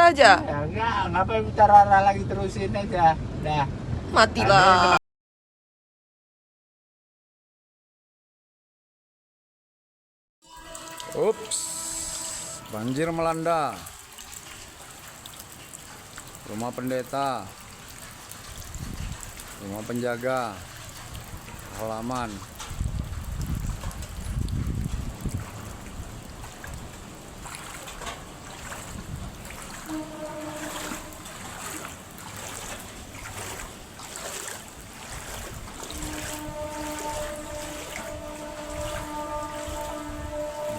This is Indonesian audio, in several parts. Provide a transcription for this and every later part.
aja. Ya enggak, ngapain bicara lagi, terusin aja. Dah. Matilah. Ups, banjir melanda rumah pendeta, rumah penjaga, halaman.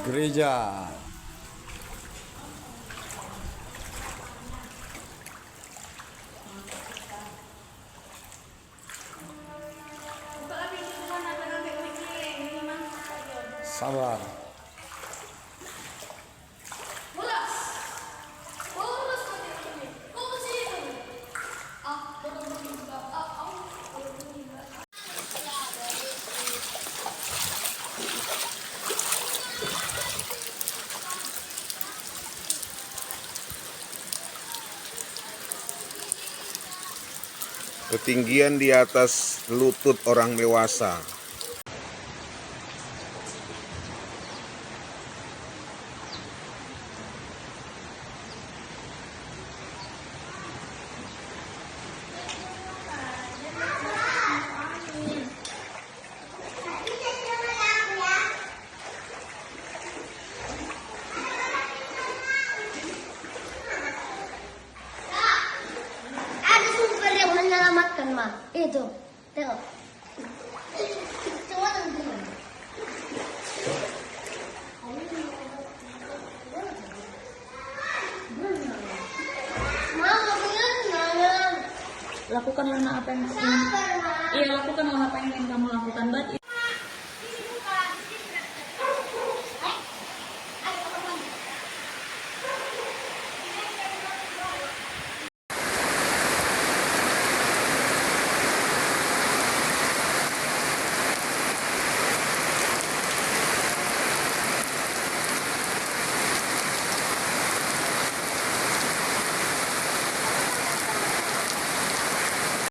Gereja. Sabar. Ketinggian di atas lutut orang dewasa. Ada sumber yang menyelamatkan, Ma. Itu, tengok. Coba teman-teman. Mama, benar. Lakukanlah apa yang ingin, lakukanlah apa yang ingin kamu lakukan.